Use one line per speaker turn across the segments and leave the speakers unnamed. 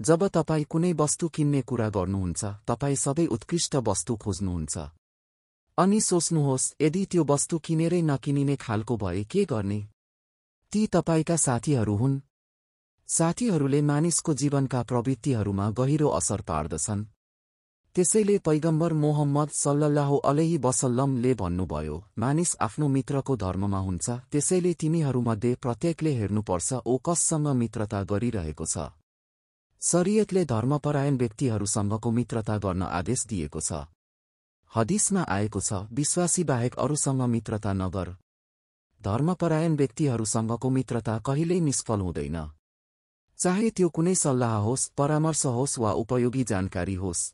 जब तपाईँ कुनै वस्तु किन्ने कुरा गर्नुहुन्छ तपाईँ सबै उत्कृष्ट वस्तु खोज्नुहुन्छ। अनि सोच्नुहोस् यदि त्यो वस्तु किनेरै नकिनिने खालको भए के गर्ने? ती तपाईँका साथीहरू हुन्। साथीहरूले मानिसको जीवनका प्रवृत्तिहरूमा गहिरो असर पार्दछन्। त्यसैले पैगम्बर मोहम्मद सल्लल्लाहु अलैहि वसल्लमले भन्नुभयो, मानिस आफ्नो मित्रको धर्ममा हुन्छ, त्यसैले तिनीहरूमध्ये प्रत्येकले हेर्नुपर्छ ओ कससँग मित्रता गरिरहेको छ। शरीयतले धर्मपरायण व्यक्तिहरूसँगको मित्रता गर्न आदेश दिएको छ। हदिसमा आएको छ, विश्वासी बाहेक अरूसँग मित्रता नगर। धर्मपरायण व्यक्तिहरूसँगको मित्रता कहिल्यै निष्फल हुँदैन, चाहे त्यो कुनै सल्लाह होस्, परामर्श होस् वा उपयोगी जानकारी होस्।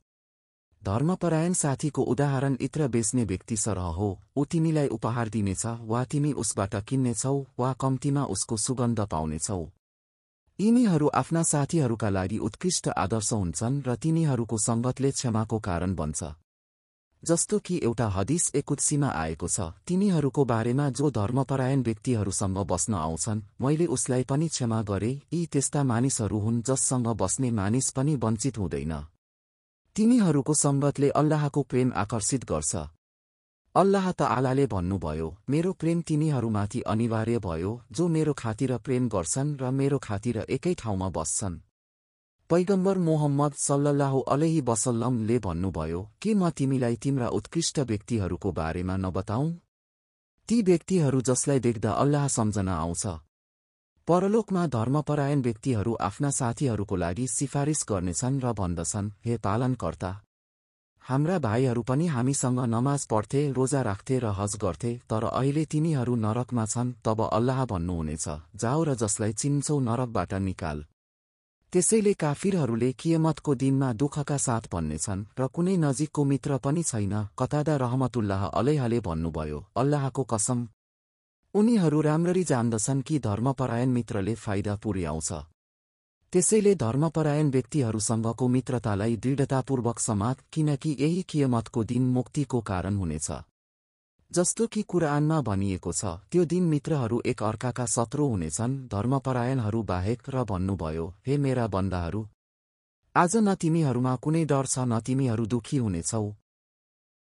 धर्मपरायण साथीको उदाहरण इत्र बेच्ने व्यक्ति सरह हो, ऊ तिमीलाई उपहार दिनेछ वा तिमी उसबाट किन्नेछौ वा कम्तीमा उसको सुगन्ध पाउनेछौ। यिनीहरू आफ्ना साथीहरूका लागि उत्कृष्ट आदर्श हुन्छन् र तिनीहरूको सङ्गतले क्षमाको कारण बन्छ। जस्तो कि एउटा हदिस कुद्सीमा आएको छ, तिनीहरूको बारेमा जो धर्मपरायण व्यक्तिहरूसँग बस्न आउँछन् मैले उसलाई पनि क्षमा गरे। यी त्यस्ता मानिसहरू हुन् जससँग बस्ने मानिस पनि वञ्चित हुँदैन। तिनीहरूको सङ्गतले अल्लाहको प्रेम आकर्षित गर्छ। अल्लाह तआलाले भन्नुभयो, मेरो प्रेम तिनीहरूमाथि अनिवार्य भयो जो मेरो खातिर प्रेम गर्छन् र मेरो खातिर एकै ठाउँमा बस्छन्। पैगम्बर मोहम्मद सल्लल्लाहु अलैहि वसल्लमले भन्नुभयो, के म तिमीलाई तिम्रा उत्कृष्ट व्यक्तिहरूको बारेमा नबताऊँ? ती व्यक्तिहरू जसलाई देख्दा अल्लाह सम्झना आउँछ। परलोकमा धर्मपरायण व्यक्तिहरू आफ्ना साथीहरूको लागि सिफारिस गर्नेछन् र भन्दछन्, हे पालनकर्ता, हाम्रा भाइहरू पनि हामीसँग नमाज पढ्थे, रोजा राख्थे र हज गर्थे, तर अहिले तिनीहरू नरकमा छन्। तब अल्लाह भन्नुहुनेछ, जाऊ र जसलाई चिन्छौ नरकबाट निकाल। त्यसैले काफिरहरूले कियामतको दिनमा दुःखका साथ भन्नेछन् र कुनै नजिकको मित्र पनि छैन। कतादा रहमतुल्लाह अलैहले भन्नुभयो, अल्लाहको कसम, उनीहरू राम्ररी जान्दछन् कि धर्मपरायण मित्रले फाइदा पुर्याउँछ। त्यसैले धर्मपरायण व्यक्तिहरूसँगको मित्रतालाई दृढतापूर्वक समात, किनकि यही कियामतको दिन मुक्तिको कारण हुनेछ। जस्तो कि कुरानमा भनिएको छ, त्यो दिन मित्रहरू एक अर्काका शत्रु हुनेछन् धर्मपरायणहरू बाहेक, र भन्नुभयो, हे मेरा बन्दाहरू, आज न तिमीहरूमा कुनै डर छ न तिमीहरू दुखी हुनेछौ।